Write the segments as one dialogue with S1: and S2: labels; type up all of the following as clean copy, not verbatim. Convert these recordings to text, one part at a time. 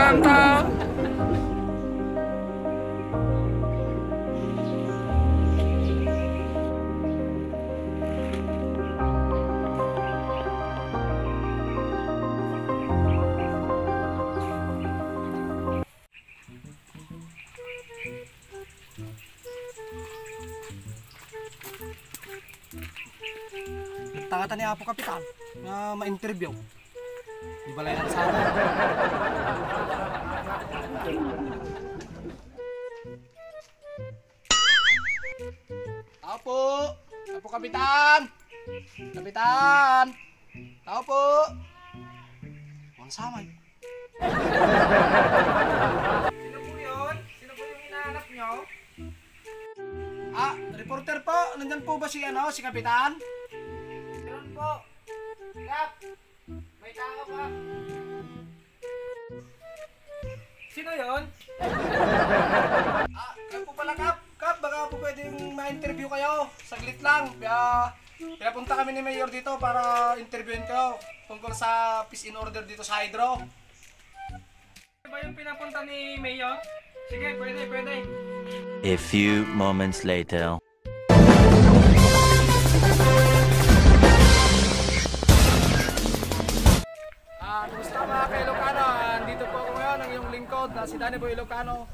S1: Mantap.
S2: Tangatan ni Apo Kapitan na ma-interview. Di ba lang sa akin? Apo! Apo Kapitan! Kapitan! Tao po! Ang samay.
S1: Sino po yun? Sino po yung hinahanap nyo?
S2: Reporter po. Nandyan po ba si Kapitan?
S1: Meron po. Kap! May tao ka. Sino yun?
S2: Kayo po pala, Kap. Kap, baka po pwedeng ma-interview kayo. Saglit lang. Pinapunta kami ni Mayor dito para interviewin kayo tungkol sa peace in order dito sa Hydro.
S1: Ano ba yung pinapunta ni Mayor? Sige, pwede.
S3: A few moments later.
S2: Kumusta mga ka-Ilocano? Dito po ako ngayon, ang iyong lingkod na si Danny Boy Ilocano.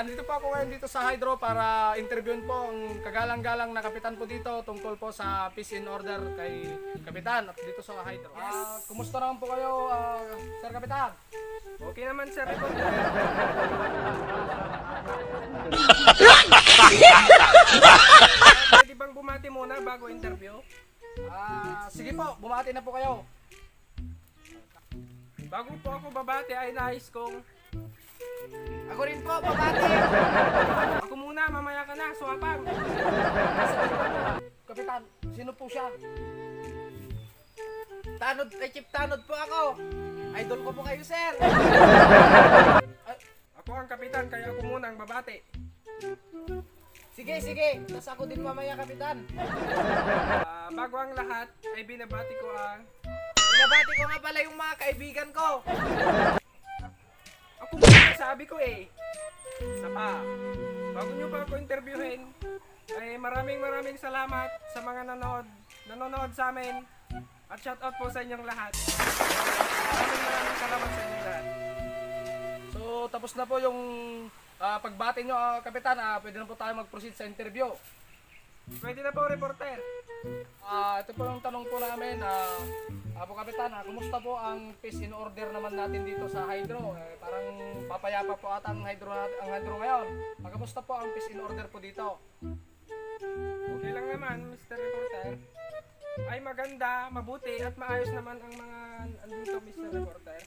S2: Dito po ako ngayon dito sa Hydro para interviewin po ang kagalang-galang na kapitan po dito tungkol po sa peace in order kay Kapitan at dito sa Hydro. Kumusta naman po kayo, Sir Kapitan?
S1: Okay naman, sir. Pwede bang bumati muna bago interview?
S2: Sige po, bumati na po kayo.
S1: Bago po ako babati ay nais kong...
S2: Ako rin po, bumati!
S1: Ako muna, mamaya ka na, suwapang.
S2: Kapitan, sino po siya?
S4: Chief Tanod po ako. Idol ko po kayo, sir.
S1: Ako ang kapitan, kaya ako muna ang babati.
S4: Sige. Tapos ako din mamaya, kapitan.
S1: Bago ang lahat, ay binabati ko ang...
S4: Binabati ko nga pala yung mga kaibigan ko.
S1: Ako muna sabi ko eh. Isa pa. Bago nyo pa ako interviewin, ay maraming salamat sa mga nanonood sa amin. At shoutout po sa inyong lahat. Maraming salamat sa inyong lahat.
S2: So, tapos na po yung pagbati nyo, Kapitan. Pwede na po tayo mag-proceed sa interview.
S1: Pwede na po, reporter.
S2: Ito po yung tanong po namin. Apo Kapitan, kumusta po ang peace in order naman natin dito sa Hydro? Parang papayapa po ata ang Hydro ngayon. Kumusta po ang peace in order po dito?
S1: Okay lang naman, Mr. Reporter. Ay maganda, mabuti at maayos naman ang mga andito, Mr. Reporter.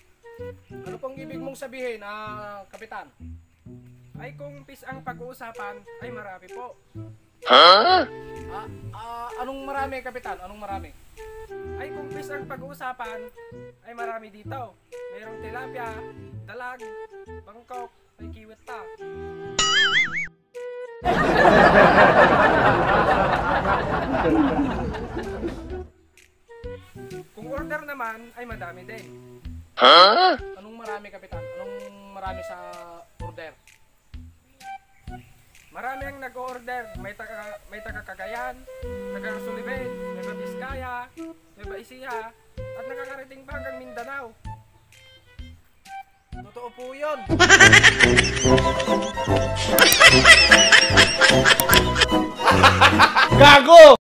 S2: Ano pong ibig mong sabihin, Kapitan?
S1: Ay kung peace ang pag-uusapan, ay marami po.
S2: Anong marami, Kapitan? Anong marami?
S1: Ay kung peace ang pag-uusapan, ay marami dito. Mayroong tilapia, dalag, bangkok, ay kiwit pa. Kung order naman, ay madami din.
S2: Anong marami, Kapitan? Anong marami sa order?
S1: Marami ang nag-order. May taga Cagayan, taga Sulibin, may Biskaya, may Baisiya, at nakakarating pa hanggang Mindanao.
S4: Totoo po yun.
S2: Gago!